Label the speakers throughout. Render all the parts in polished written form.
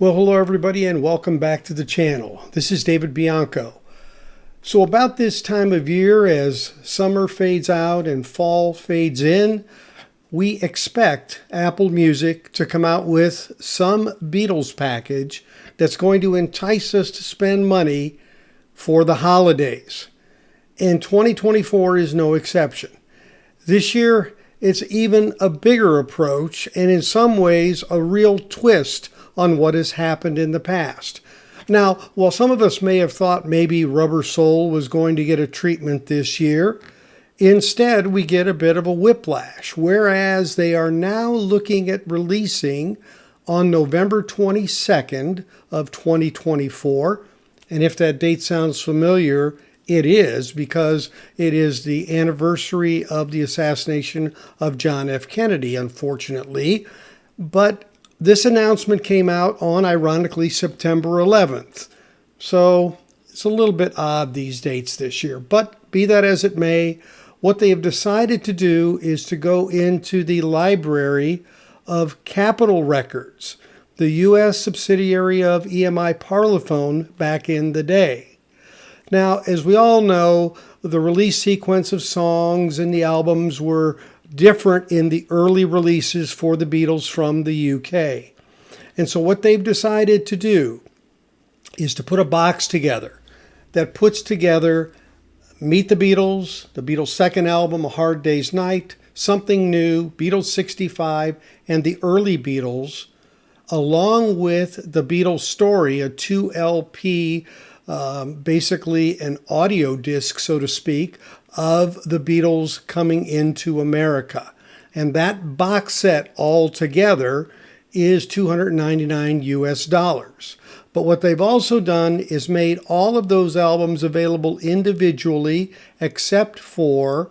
Speaker 1: Well, hello everybody and welcome back to the channel. This is David Bianco. So about this time of year, as summer fades out and fall fades in, we expect Apple Music to come out with some Beatles package that's going to entice us to spend money for the holidays. And 2024 is no exception. This year, it's even a bigger approach and in some ways a real twist on what has happened in the past. Now, while some of us may have thought maybe Rubber Soul was going to get a treatment this year, instead we get a bit of a whiplash, whereas they are now looking at releasing on November 22nd of 2024. And if that date sounds familiar, it is, because it is the anniversary of the assassination of John F. Kennedy, unfortunately. But this announcement came out on, ironically, September 11th. So it's a little bit odd, these dates this year. But be that as it may, what they have decided to do is to go into the library of Capitol records, the U.S. subsidiary of EMI Parlophone back in the day. Now, as we all know, the release sequence of songs and the albums were different in the early releases for the Beatles from the UK. And so what they've decided to do is to put a box together that puts together Meet the Beatles' second album, A Hard Day's Night, Something New, Beatles 65, and the early Beatles, along with the Beatles story, a 2 LP, basically an audio disc, so to speak, of the Beatles coming into America. And that box set altogether is $299 US. But what they've also done is made all of those albums available individually except for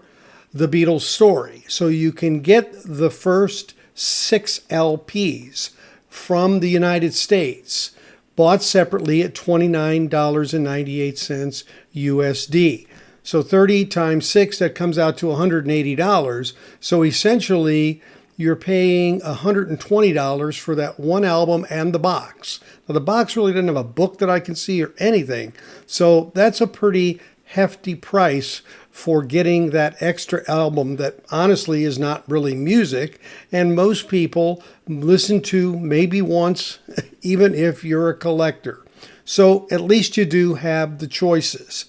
Speaker 1: the Beatles story. So you can get the first 6 LPs from the United States bought separately at $29.98 USD. So 30 times 6, that comes out to $180. So essentially, you're paying $120 for that one album and the box. Now, the box really doesn't have a book that I can see or anything. So that's a pretty hefty price for getting that extra album that honestly is not really music. And most people listen to maybe once, even if you're a collector. So at least you do have the choices.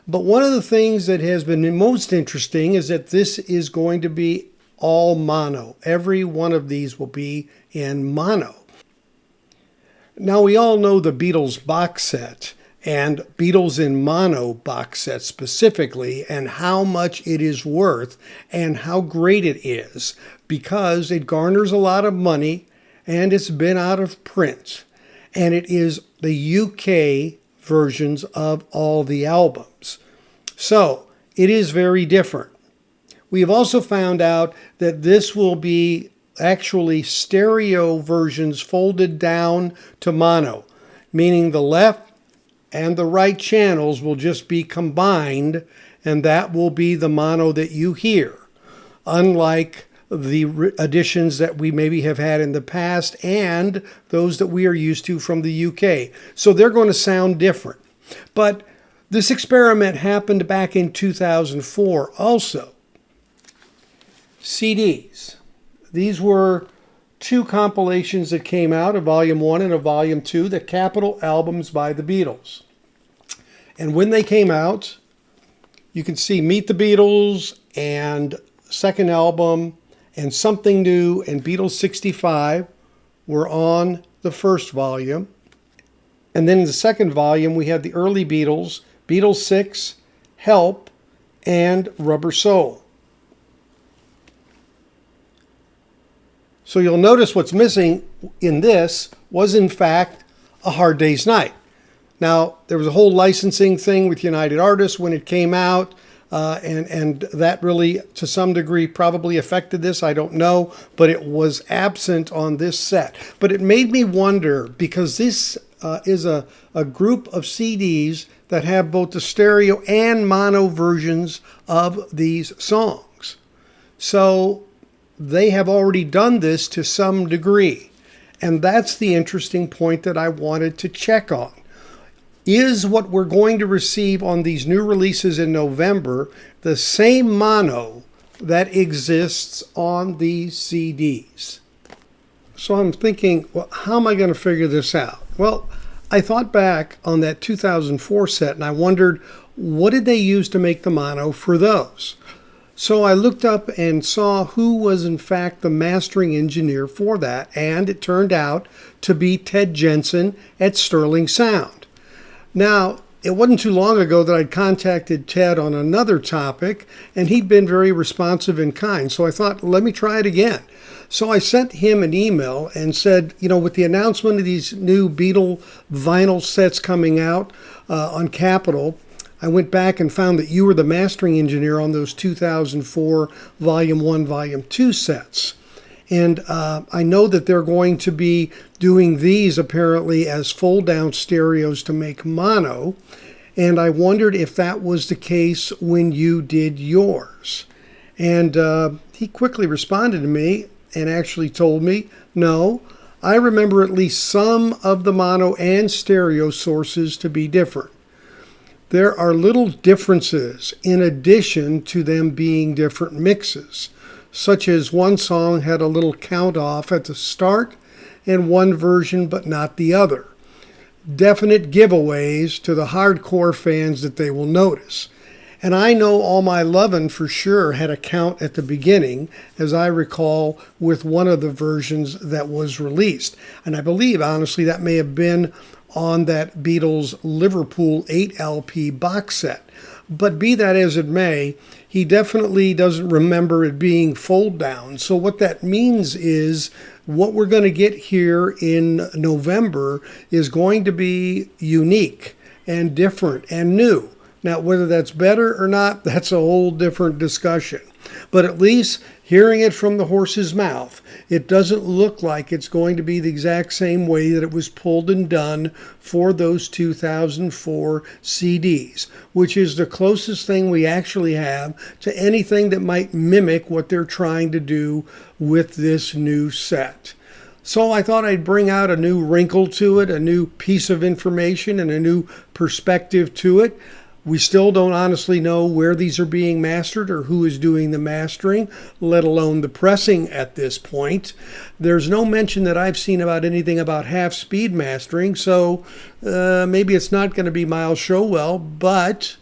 Speaker 1: But one of the things that has been most interesting is that this is going to be all mono. Every one of these will be in mono. Now, we all know the Beatles box set and Beatles in mono box set specifically, and how much it is worth and how great it is, because it garners a lot of money and it's been out of print. And it is the UK versions of all the albums. So it is very different. We have also found out that this will be actually stereo versions folded down to mono, meaning the left and the right channels will just be combined, and that will be the mono that you hear, unlike the editions that we maybe have had in the past and those that we are used to from the UK. So they're going to sound different. But this experiment happened back in 2004 also. CDs. These were 2 compilations that came out, a Volume 1 and a Volume 2, the Capitol albums by the Beatles. And when they came out, you can see Meet the Beatles and second album and Something New and Beatles 65 were on the first volume. And then in the second volume, we had the early Beatles, Beatles 6, Help, and Rubber Soul. So you'll notice what's missing in this was, in fact, A Hard Day's Night. Now, there was a whole licensing thing with United Artists when it came out, and that really, to some degree, probably affected this. I don't know, but it was absent on this set. But it made me wonder, because this is a group of CDs that have both the stereo and mono versions of these songs. So they have already done this to some degree. And that's the interesting point that I wanted to check on. Is what we're going to receive on these new releases in November the same mono that exists on these CDs? So I'm thinking, well, how am I going to figure this out? Well, I thought back on that 2004 set and I wondered, what did they use to make the mono for those? So I looked up and saw who was in fact the mastering engineer for that, and it turned out to be Ted Jensen at Sterling Sound. Now, it wasn't too long ago that I'd contacted Ted on another topic, and he'd been very responsive and kind. So I thought, let me try it again. So I sent him an email and said, with the announcement of these new Beatle vinyl sets coming out on Capitol, I went back and found that you were the mastering engineer on those 2004 Volume 1, Volume 2 sets. And I know that they're going to be doing these apparently as fold-down stereos to make mono. And I wondered if that was the case when you did yours. And he quickly responded to me and actually told me, no, I remember at least some of the mono and stereo sources to be different. There are little differences in addition to them being different mixes, such as one song had a little count off at the start and one version but not the other. Definite giveaways to the hardcore fans that they will notice. And I know All My Lovin' for sure had a count at the beginning, as I recall, with one of the versions that was released. And I believe, honestly, that may have been on that Beatles Liverpool 8 LP box set. But be that as it may, he definitely doesn't remember it being fold down. So what that means is what we're going to get here in November is going to be unique and different and new. Now, whether that's better or not, that's a whole different discussion. But at least hearing it from the horse's mouth, it doesn't look like it's going to be the exact same way that it was pulled and done for those 2004 CDs, which is the closest thing we actually have to anything that might mimic what they're trying to do with this new set. So I thought I'd bring out a new wrinkle to it, a new piece of information, and a new perspective to it. We still don't honestly know where these are being mastered or who is doing the mastering, let alone the pressing at this point. There's no mention that I've seen about anything about half-speed mastering, so maybe it's not going to be Miles Showell, but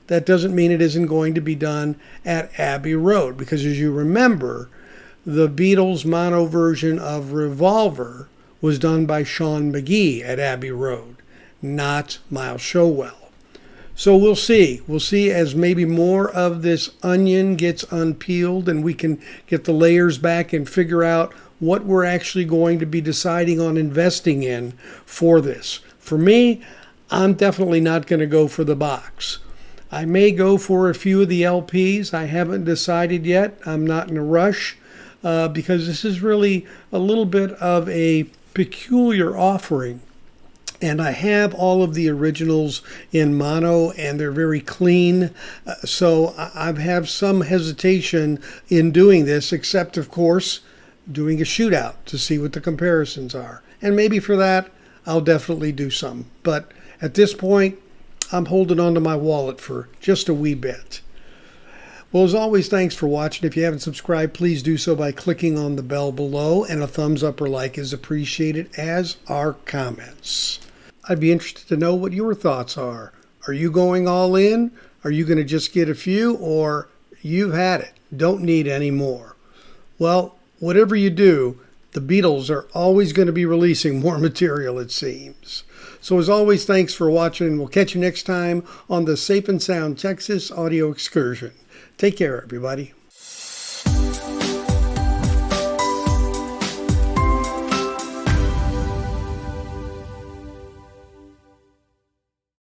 Speaker 1: that doesn't mean it isn't going to be done at Abbey Road, because as you remember, the Beatles mono version of Revolver was done by Sean McGee at Abbey Road, not Miles Showell. So we'll see. We'll see as maybe more of this onion gets unpeeled and we can get the layers back and figure out what we're actually going to be deciding on investing in for this. For me, I'm definitely not going to go for the box. I may go for a few of the LPs. I haven't decided yet. I'm not in a rush because this is really a little bit of a peculiar offering. And I have all of the originals in mono, and they're very clean. So I have some hesitation in doing this, except, of course, doing a shootout to see what the comparisons are. And maybe for that, I'll definitely do some. But at this point, I'm holding on to my wallet for just a wee bit. Well, as always, thanks for watching. If you haven't subscribed, please do so by clicking on the bell below, and a thumbs up or like is appreciated, as are comments. I'd be interested to know what your thoughts are. Are you going all in? Are you going to just get a few? Or you've had it, don't need any more? Well, whatever you do, the Beatles are always going to be releasing more material, it seems. So as always, thanks for watching, and we'll catch you next time on the Safe and Sound Texas Audio Excursion. Take care, everybody.